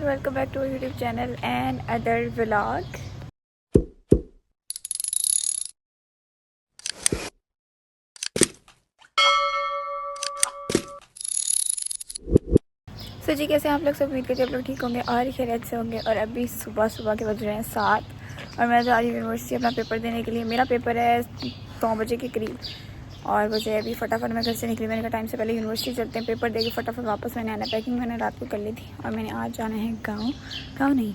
Welcome back to our YouTube channel and other vlog. सो जी, कैसे आप लोग? सब उम्मीद करते हैं आप लोग ठीक होंगे और खैरियत से होंगे। और अभी सुबह के बज रहे हैं 7 और मैं जा रही हूँ यूनिवर्सिटी अपना पेपर देने के लिए। मेरा पेपर है 9 बजे के करीब और मुझे अभी फटाफट मैं घर से निकली। मैंने कहा टाइम से पहले यूनिवर्सिटी चलते हैं, पेपर देके फटाफट वापस मैंने आना। पैकिंग मैंने रात को कर ली थी और मैंने आज जाना है गाँव नहीं,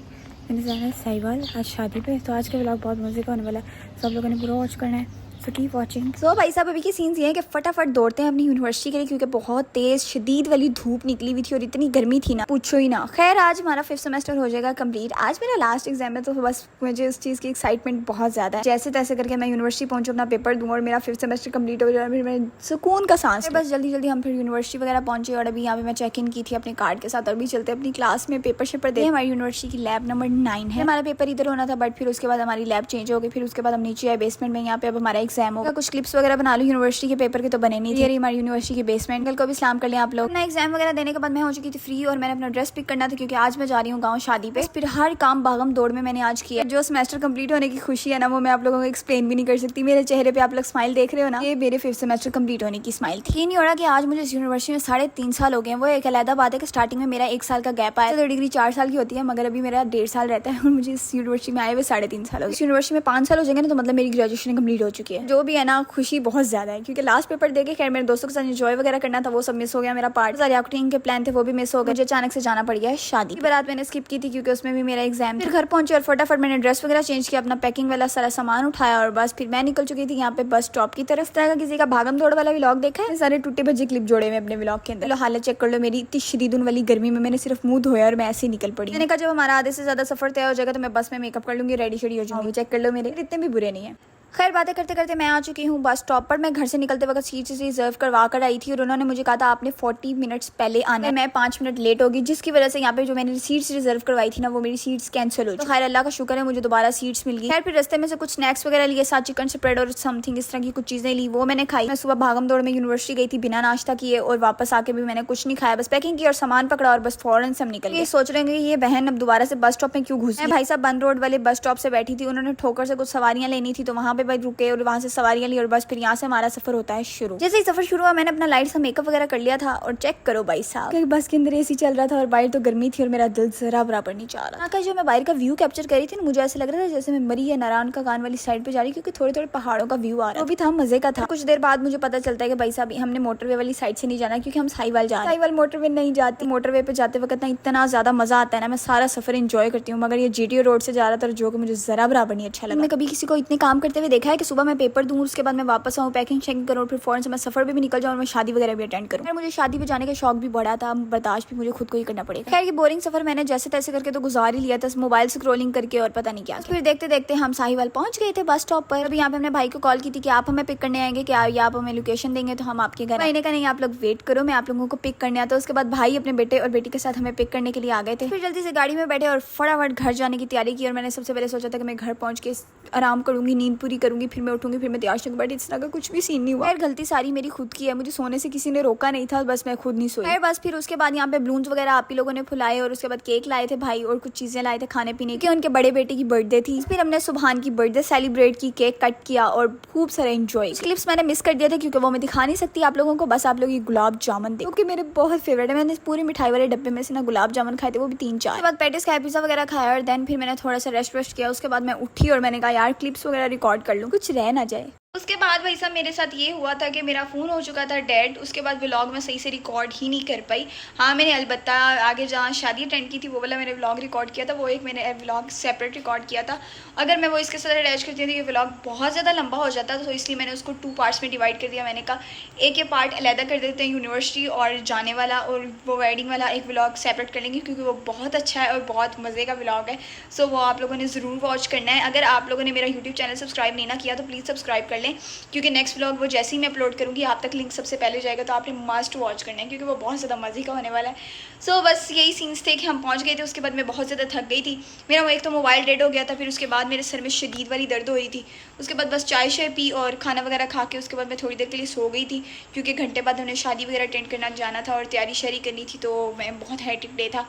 मैंने जाना है साहिवाल आज शादी पे। तो आज का व्लॉग बहुत मज़े का होने वाला है, सब लोगों ने पूरा वॉच करना है। So keep watching. सो भाई साहब, अभी की सीन्स ये है कि फटाफट दौड़ते हैं अपनी यूनिवर्सिटी के लिए, क्योंकि बहुत तेज़ शदीद वाली धूप निकली हुई थी और इतनी गर्मी थी ना, पूछो ही ना। खैर, आज हमारा 5th सेमेस्टर हो जाएगा कंप्लीट। आज मेरा लास्ट एग्जाम है, तो बस मुझे उस चीज़ की एक्साइटमेंट बहुत ज़्यादा है। जैसे तैसे करके मैं यूनिवर्सिटी पहुंचूँ, अपना पेपर दूँ और मेरा 5th सेमेस्टर कंप्लीट हो जाए, फिर मैं सुकून का सांस। बस जल्दी जल्दी हम फिर यूनिवर्सिटी वगैरह पहुंचे और अभी यहाँ पे मैं चेक इन की थी अपने कार्ड के साथ और भी चलते अपनी क्लास में पेपर शेपर दे। हमारी यूनिवर्सिटी की लैब नंबर 9 है। हमारा पेपर इधर होना था, बट फिर उसके बाद हमारी लैब चेंज हो गई। फिर उसके बाद हम नीचे आए बेसमेंट में, यहाँ पे अब हमारा एग्जाम होगा। कुछ क्लिप्स वगैरह बना लो यूनिवर्सिटी के पेपर के, तो बने नहीं थे। हमारी यूनिवर्सिटी के बेसमेंट कल को भी सलाम कर लिया आप लोग। अपना एग्जाम वगैरह देने के बाद मैं हो चुकी थी फ्री और मैंने अपना ड्रेस पिक करना था, क्योंकि आज मैं जा रही हूँ गाँव शादी पे। फिर हर काम भागम दौड़ में मैंने आज किया। जो सेमेस्टर कंप्लीट होने की खुशी है ना, वो मैं आप लोगों को एक्सप्लेन भी नहीं कर सकती। मेरे चेहरे पे आप लोग स्माइल देख रहे हो ना, ये मेरे 5th सेमेस्टर कंप्लीट होने की स्माइल थी। नहीं हो रहा कि आज मुझे इस यूनिवर्सिटी में 3.5 साल हो गए हैं। वो एक अलग बात है कि स्टार्टिंग में मेरा 1 साल का गैप आया। तो डिग्री 4 साल की होती है, मगर अभी मेरा 1.5 साल रहता है और मुझे इस यूनिवर्सिटी में आए हुए 3.5 साल हो गए। इस यूनिवर्सिटी में 5 साल हो जाएंगे ना, तो मतलब मेरी ग्रेजुएशन कंप्लीट हो चुकी है। जो भी है ना, खुशी बहुत ज्यादा है, क्योंकि लास्ट पेपर देके खैर मेरे दोस्तों के साथ एंजॉय वगैरह करना था, वो सब मिस हो गया। मेरा पार्ट सारे आउटिंग के प्लान थे, वो भी मिस हो गए। मुझे अचानक से जाना पड़ गया शादी। बारात मैंने स्किप की थी क्योंकि उसमें भी मेरा एग्जाम। फिर घर पहुंचे और फटाफट मैंने ड्रेस वगैरह चेंज किया, अपना पैकिंग वाला सारा सामान उठाया और बस फिर मैं निकल चुकी थी यहाँ पे बस स्टॉप की तरफ। तरह का किसी का भागम दौड़ वाला व्लॉग देखा है? सारे टूटे भज्जे क्लिप जोड़े हुए अपने व्लॉग के अंदर। हालत चेक कर लो मेरी, इतनी शदीद वाली गर्मी में मैंने सिर्फ मुंह धोया और मैं ऐसे ही निकल पड़ी। मैंने कहा जब हमारा आधे से ज्यादा सफर तय हो जाएगा तो मैं बस में मेकअप कर लूंगी, रेडी शेडी हो जाऊंगी। चेक कर लो मेरे, इतने भी बुरे नहीं है। खैर, बातें करते करते मैं आ चुकी हूँ बस स्टॉप पर। मैं घर से निकलते वक्त सीट रिजर्व करवा कर आई थी और उन्होंने मुझे कहा था आपने 40 मिनट्स पहले आना है। मैं 5 मिनट लेट होगी, जिसकी वजह से यहाँ पे जो मैंने सीट्स रिजर्व करवाई थी ना, वो मेरी सीट्स कैंसिल हो। तो खैर अल्लाह का शुक्र है मुझे दोबारा सीट्स मिल गई। खैर फिर रास्ते में से कुछ स्नैक्स वगैरह लिए, साथ चिकन स्प्रेड और समथिंग इस तरह की कुछ चीजें ली, वो मैंने खाई। मैं सुबह भागम दौड़ में यूनिवर्सिटी गई थी बिना नाश्ता किए और वापस आके भी मैंने कुछ नहीं खाया, बस पैकिंग की और सामान पकड़ा और बस फौरन से हम निकल गए। सोच रहे हैं ये बहन अब दोबारा से बस स्टॉप में क्यों घुसी। मैं भाई साहब बंद रोड वाले बस स्टॉप से बैठी थी, उन्होंने ठोकर से कुछ सवारियां लेनी थी, तो वहां पे भाई रुके और से सवारियां ली और बस फिर यहाँ से हमारा सफर होता है शुरू। जैसे ही सफर शुरू हुआ, मैंने अपना लाइट सा मेकअप वगैरह कर लिया था और चेक करो भाई साहब, बस के अंदर एसी चल रहा था और बाहर तो गर्मी थी और मेरा दिल जरा बराबर नहीं चाह रहा था। जो मैं बाहर का व्यू कैप्चर करी थी ना, मुझे ऐसा लग रहा था जैसे मैं मरी या नारायण का गान वाली साइड पे जा रही, क्योंकि थोड़े थोड़े पहाड़ों का व्यू आ रहा है। वो भी था, मजे का था। कुछ देर बाद मुझे पता चलता है कि भाई साहब हमने मोटरवे वाली साइड से नहीं जाना, क्योंकि हम साहिवाल जा रहे हैं। साहिवाल मोटरवे नहीं जाती। मोटरवे पे जाते वक्त ना इतना ज्यादा मजा आता है ना, मैं सारा सफर एंजॉय करती हूँ, मगर ये जीटीओ रोड से जा रहा था जो कि मुझे जरा बराबर नहीं अच्छा लगा। मैं कभी किसी को इतने काम करते हुए देखा है कि सुबह मैं पेपर दूं, उसके बाद मैं वापस आऊँ, पैकिंग चेक करूँ, फिर फौरन से मैं सफर पे भी निकल जाऊँ और मैं शादी वगैरह भी अटेंड करूँ। मुझे शादी पे जाने का शौक भी बड़ा था, बर्दाश्त भी मुझे खुद को ही करना पड़ेगा। खैर ये बोरिंग सफर मैंने जैसे तैसे करके तो गुजार ही लिया था, मोबाइल स्क्रॉलिंग करके और पता नहीं क्या। फिर देखते देखते हम साहिवाल पहुंच गए थे बस स्टॉप पर। अभी यहाँ पे अपने भाई को कॉल की थी कि आप हमें पिक करने आएंगे क्या, या आप हमें लोकेशन देंगे तो हम आपके घर। मैंने कहा नहीं, आप लोग वेट करो, मैं आप लोगों को पिक करने आता हूँ। उसके बाद भाई अपने बेटे और बेटी के साथ हमें पिक करने के लिए आ गए थे। फिर जल्दी से गाड़ी में बैठे और फटाफट घर जाने की तैयारी की और मैंने सबसे पहले सोचा था कि मैं घर पहुंच के आराम करूंगी, नींद पूरी करूंगी, फिर मैं उठूंगी, फिर मैं तैयार होंगी, बट इस तरह का कुछ भी सीन नहीं हुआ। गलती सारी मेरी खुद की है, मुझे सोने से किसी ने रोका नहीं था, बस मैं खुद नहीं सोई। बस फिर उसके बाद यहाँ पे बलून्स वगैरह आप ही लोगों ने फुलाए और उसके बाद केक लाए थे भाई और कुछ चीजें लाए थे खाने पीने की। उनके बड़े बेटे की बर्थडे थी, फिर हमने सुबहान की बर्थडे सेलिब्रेट की, केक कट किया और खूब सारा एंजॉय। क्लिप्स मैंने मिस कर दिया था क्योंकि वो मैं दिखा नहीं सकती आप लोगों को। बस आप लोग ये गुलाब जामुन देखो, क्योंकि मेरे बहुत फेवरेट है। मैंने पूरी मिठाई वाले डब्बे में से ना गुलाब जामुन खाए थे, वो भी 3-4। उसके बाद पैटिस खाया, पिज्जा वगैरह खाया और देन फिर मैंने थोड़ा सा रेस्ट वेस्ट किया। उसके बाद मैं उठी और मैंने कहा यार क्लिप्स वगैरह रिकॉर्ड कर लूँ, कुछ रह ना जाए। उसके बाद भाई साहब मेरे साथ ये हुआ था कि मेरा फ़ोन हो चुका था डेड। उसके बाद व्लॉग मैं सही से रिकॉर्ड ही नहीं कर पाई। हाँ, मैंने अलबत्ता आगे जहाँ शादी अटेंड की थी वो वाला मैंने व्लॉग रिकॉर्ड किया था, वो एक मैंने व्लॉग सेपरेट रिकॉर्ड किया था। अगर मैं वो इसके साथ अटैच करती थी तो ये व्लॉग बहुत ज़्यादा लंबा हो जाता, तो इसलिए मैंने उसको 2 पार्ट्स में डिवाइड कर दिया। मैंने कहा एक ये पार्ट अलहदा कर देते हैं यूनिवर्सिटी और जाने वाला, और वो वेडिंग वाला एक व्लॉग सेपरेट कर लेंगे क्योंकि वो बहुत अच्छा है और बहुत मज़े का व्लॉग है। सो वो आप लोगों ने ज़रूर वॉच करना है। अगर आप लोगों ने मेरा यूट्यूब चैनल सब्सक्राइब नहीं ना किया तो प्लीज़ सब्सक्राइब कर लें, क्योंकि नेक्स्ट व्लॉग वो जैसे ही मैं अपलोड करूँगी आप तक लिंक सबसे पहले जाएगा, तो आपने मस्ट वॉच करना है क्योंकि वो बहुत ज़्यादा मज़े का होने वाला है। सो बस यही सीन्स थे कि हम पहुँच गए थे। उसके बाद मैं बहुत ज़्यादा थक गई थी। मेरा वो एक तो मोबाइल डेड हो गया था, फिर उसके बाद मेरे सर में शदीद वाली दर्द हो रही थी। उसके बाद बस चाय शाय पी और खाना वगैरह खा के उसके बाद मैं थोड़ी देर के लिए सो गई थी, क्योंकि घंटे बाद हमने शादी वगैरह अटेंड करना जाना था और तैयारी शरी करनी थी, तो मैं बहुत हेक्टिक डे था।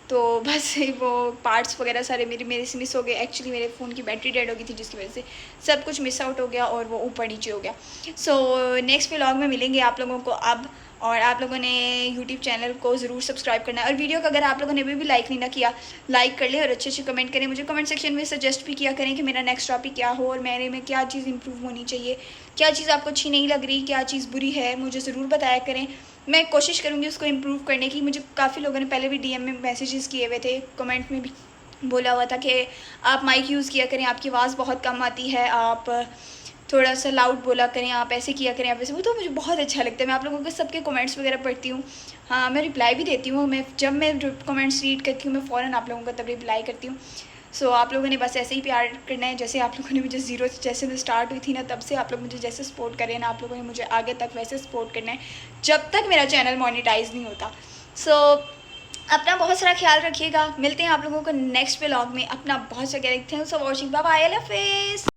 तो बस वो पार्ट्स वगैरह सारे मेरे से मिस हो गए। एक्चुअली मेरे फ़ोन की बैटरी डेड हो गई थी जिसकी वजह से सब कुछ मिस आउट हो गया और वो ऊपर नीचे हो गया। सो नेक्स्ट व्लॉग में मिलेंगे आप लोगों को अब, और आप लोगों ने यूट्यूब चैनल को ज़रूर सब्सक्राइब करना है, और वीडियो को अगर आप लोगों ने अभी भी लाइक नहीं ना किया, लाइक कर ले और अच्छे अच्छे कमेंट करें। मुझे कमेंट सेक्शन में सजेस्ट भी किया करें कि मेरा नेक्स्ट टॉपिक क्या हो और मेरे में क्या चीज़ इंप्रूव होनी चाहिए, क्या चीज़ आपको अच्छी नहीं लग रही, क्या चीज़ बुरी है, मुझे ज़रूर बताया करें। मैं कोशिश करूँगी उसको इम्प्रूव करने की। मुझे काफ़ी लोगों ने पहले भी डीएम में मैसेजेस किए हुए थे, कमेंट में भी बोला हुआ था कि आप माइक यूज़ किया करें, आपकी आवाज़ बहुत कम आती है, आप थोड़ा सा लाउड बोला करें, आप ऐसे किया करें, आप ऐसे। वो तो मुझे बहुत अच्छा लगता है। मैं आप लोगों के सबके कमेंट्स वगैरह पढ़ती हूँ। हाँ, मैं रिप्लाई भी देती हूँ। जब मैं कमेंट्स रीड करती हूँ मैं फ़ौरन आप लोगों का तब रिप्लाई करती हूँ। सो आप लोगों ने बस ऐसे ही प्यार करना है, जैसे आप लोगों ने मुझे ज़ीरो से जैसे मैं स्टार्ट हुई थी ना, तब से आप लोग मुझे जैसे सपोर्ट करें ना, आप लोगों ने मुझे आगे तक वैसे सपोर्ट करना है जब तक मेरा चैनल मोनेटाइज नहीं होता। सो अपना बहुत सारा ख्याल रखिएगा। मिलते हैं आप लोगों को नेक्स्ट व्लॉग में। अपना बहुत सा ख्याल रखते हैं। सो वॉचिंग, बाय बाय, अल्लाह हाफिज़।